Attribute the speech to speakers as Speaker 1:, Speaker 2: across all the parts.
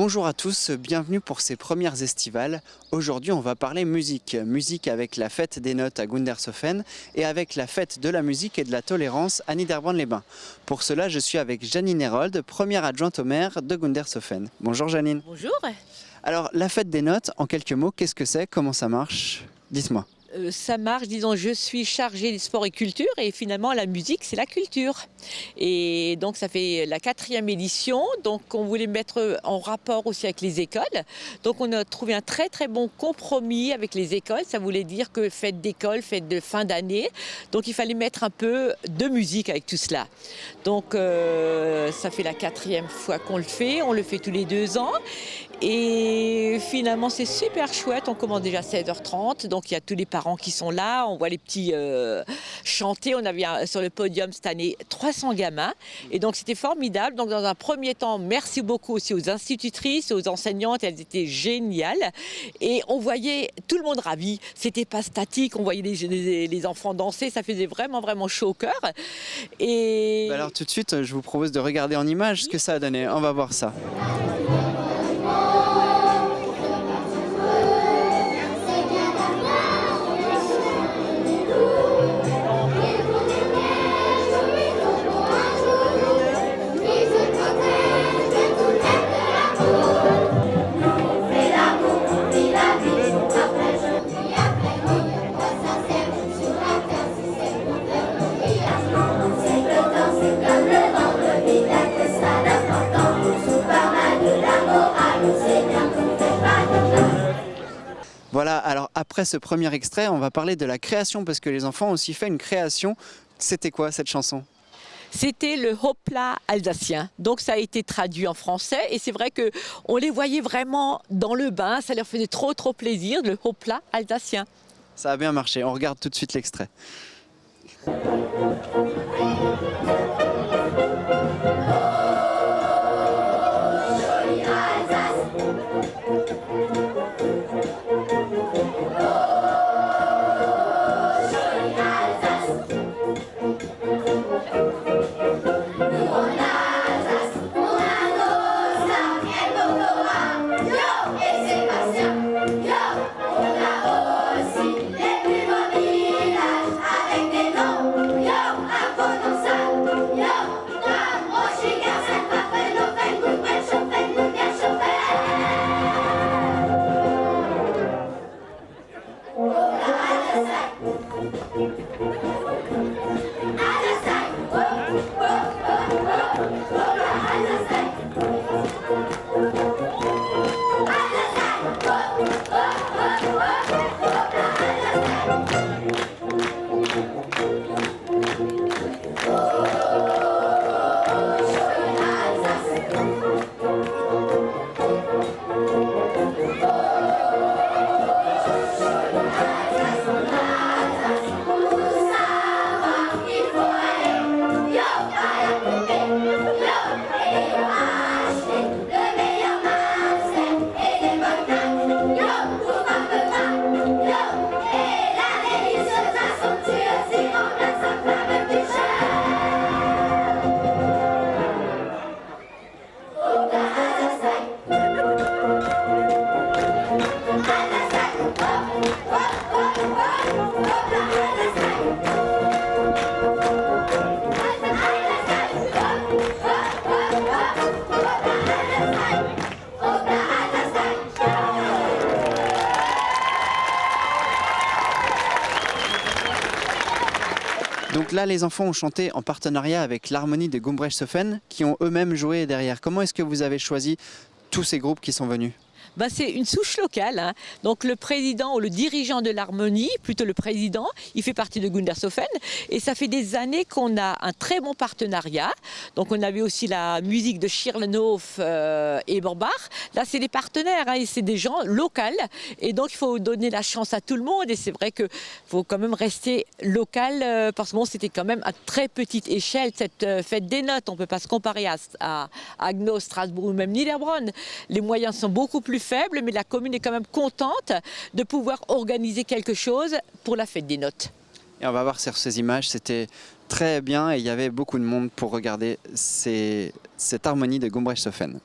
Speaker 1: Bonjour à tous, bienvenue pour ces premières estivales. Aujourd'hui on va parler musique. Musique avec la fête des notes à Gundershofen et avec la fête de la musique et de la tolérance à Niederbronn-les-Bains. Pour cela je suis avec Janine Herold, première adjointe au maire de Gundershofen. Bonjour Janine.
Speaker 2: Bonjour.
Speaker 1: Alors la fête des notes, en quelques mots, qu'est-ce que c'est? Comment ça marche? Dites-moi.
Speaker 2: Ça marche, disons, je suis chargée des sports et culture et finalement la musique c'est la culture. Et donc ça fait la 4e édition, donc on voulait mettre en rapport aussi avec les écoles. Donc on a trouvé un très bon compromis avec les écoles, ça voulait dire que fête d'école, fête de fin d'année. Donc il fallait mettre un peu de musique avec tout cela. Donc ça fait la 4e fois qu'on le fait, on le fait tous les 2 ans. Et finalement c'est super chouette, on commence déjà à 16h30, donc il y a tous les parents qui sont là, on voit les petits chanter, on avait sur le podium cette année 300 gamins, et donc c'était formidable. Donc dans un premier temps, merci beaucoup aussi aux institutrices, aux enseignantes, elles étaient géniales, et on voyait tout le monde ravi, c'était pas statique, on voyait les enfants danser, ça faisait vraiment chaud au cœur. Et
Speaker 1: Alors tout de suite je vous propose de regarder en images ce que ça a donné, on va voir ça. Voilà, alors après ce premier extrait, on va parler de la création parce que les enfants ont aussi fait une création. C'était quoi cette chanson?
Speaker 2: C'était le Hopla alsacien, donc ça a été traduit en français et c'est vrai qu'on les voyait vraiment dans le bain, ça leur faisait trop plaisir, le Hopla alsacien.
Speaker 1: Ça a bien marché, on regarde tout de suite l'extrait. Donc là, les enfants ont chanté en partenariat avec l'harmonie de Gundershofen, qui ont eux-mêmes joué derrière. Comment est-ce que vous avez choisi tous ces groupes qui sont venus?
Speaker 2: C'est une souche locale, hein. Donc le président ou le dirigeant de l'harmonie, plutôt le président, il fait partie de Gundershofen et ça fait des années qu'on a un très bon partenariat. Donc on avait aussi la musique de Schirlenhof et Borbach. Là c'est des partenaires, hein, et c'est des gens locaux et donc il faut donner la chance à tout le monde et c'est vrai qu'il faut quand même rester local parce que bon, c'était quand même à très petite échelle cette fête des notes. On ne peut pas se comparer à Haguenau, Strasbourg ou même Niederbronn. Les moyens sont beaucoup plus faible, mais la commune est quand même contente de pouvoir organiser quelque chose pour la fête des notes.
Speaker 1: Et on va voir sur ces images, c'était très bien et il y avait beaucoup de monde pour regarder cette harmonie de Gundershofen.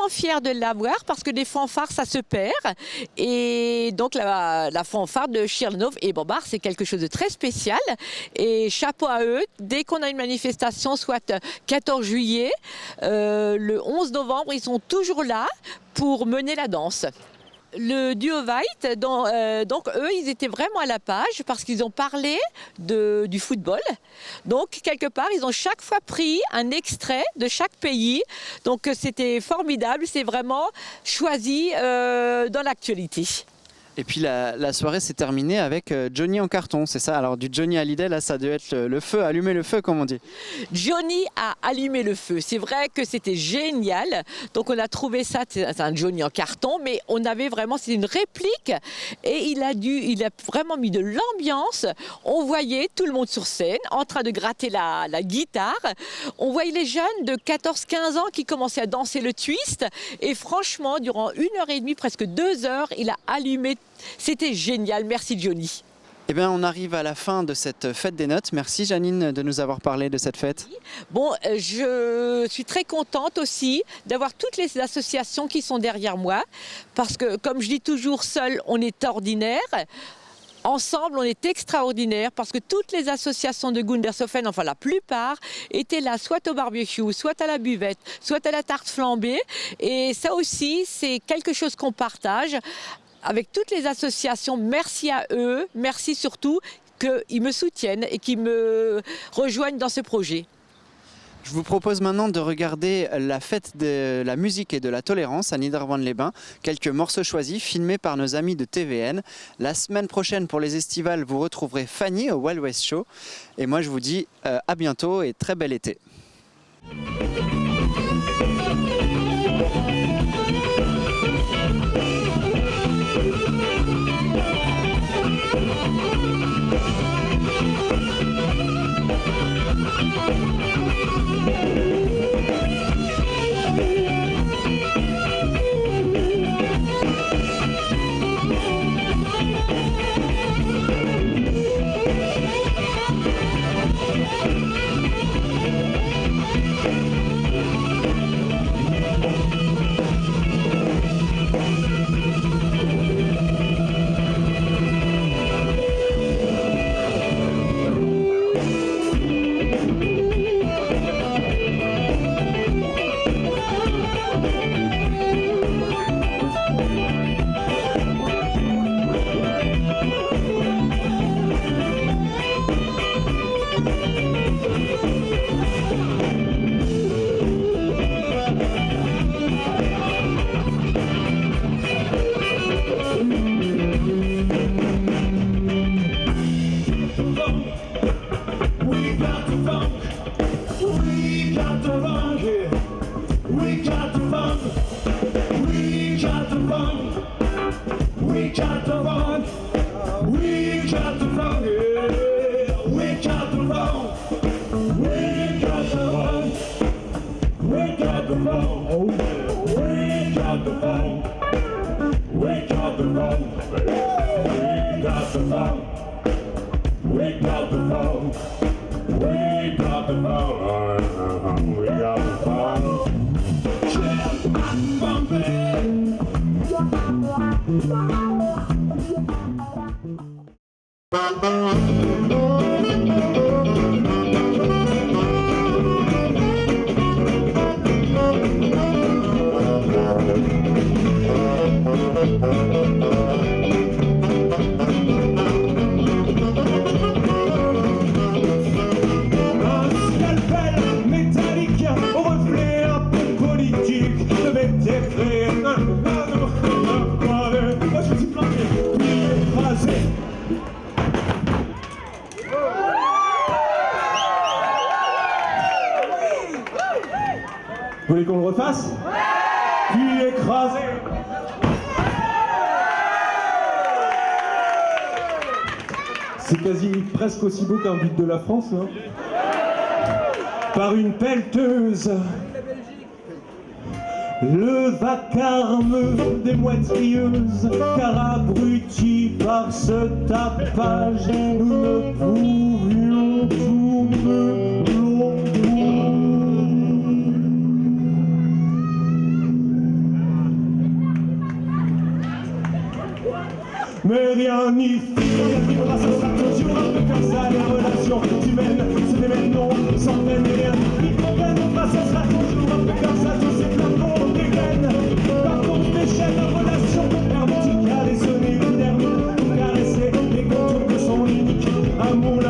Speaker 2: vraiment fière de l'avoir parce que des fanfares, ça se perd. Et donc la fanfare de Chirlenov et Bombard, c'est quelque chose de très spécial. Et chapeau à eux, dès qu'on a une manifestation, soit 14 juillet, le 11 novembre, ils sont toujours là pour mener la danse. Le duo White, donc eux, ils étaient vraiment à la page parce qu'ils ont parlé du football. Donc, quelque part, ils ont chaque fois pris un extrait de chaque pays. Donc, c'était formidable, c'est vraiment choisi dans l'actualité.
Speaker 1: Et puis la soirée s'est terminée avec Johnny en carton, c'est ça? Alors du Johnny Hallyday, là ça devait être le feu, allumer le feu comme on dit.
Speaker 2: Johnny a allumé le feu, c'est vrai que c'était génial. Donc on a trouvé ça, c'est un Johnny en carton, mais on avait vraiment, c'est une réplique. Et il a vraiment mis de l'ambiance. On voyait tout le monde sur scène en train de gratter la guitare. On voyait les jeunes de 14-15 ans qui commençaient à danser le twist. Et franchement, durant 1h30, presque 2 heures, il a allumé. C'était génial, merci Johnny.
Speaker 1: Eh bien, on arrive à la fin de cette fête des notes. Merci Janine de nous avoir parlé de cette fête.
Speaker 2: Bon, je suis très contente aussi d'avoir toutes les associations qui sont derrière moi. Parce que, comme je dis toujours, seul, on est ordinaire. Ensemble, on est extraordinaire parce que toutes les associations de Gundershofen, enfin la plupart, étaient là soit au barbecue, soit à la buvette, soit à la tarte flambée. Et ça aussi, c'est quelque chose qu'on partage avec toutes les associations. Merci à eux, merci surtout qu'ils me soutiennent et qu'ils me rejoignent dans ce projet.
Speaker 1: Je vous propose maintenant de regarder la fête de la musique et de la tolérance à Niederbronn-les-Bains. Quelques morceaux choisis filmés par nos amis de TVN. La semaine prochaine pour les estivales, vous retrouverez Fanny au Wild West Show. Et moi je vous dis à bientôt et très bel été.
Speaker 3: Vous voulez qu'on le refasse? Puis écrasé. C'est quasi presque aussi beau qu'un but de la France, hein. Par une pelleteuse. Le vacarme des mouettes crieuses, car abrutis par ce tapage, nous ne pouvions tourner l'ombre. mais rien n'y fait. Rien qui pourra, ça sera toujours un peu comme ça. Les relations humaines se démènent, non, s'entraînent, rien n'y fait. Ça sera toujours un peu comme ça. Tous ces plans qu'on dégaine. Quand on déchaîne la relation hermétique à des sonnets dermiques pour caresser les contours de son unique amour.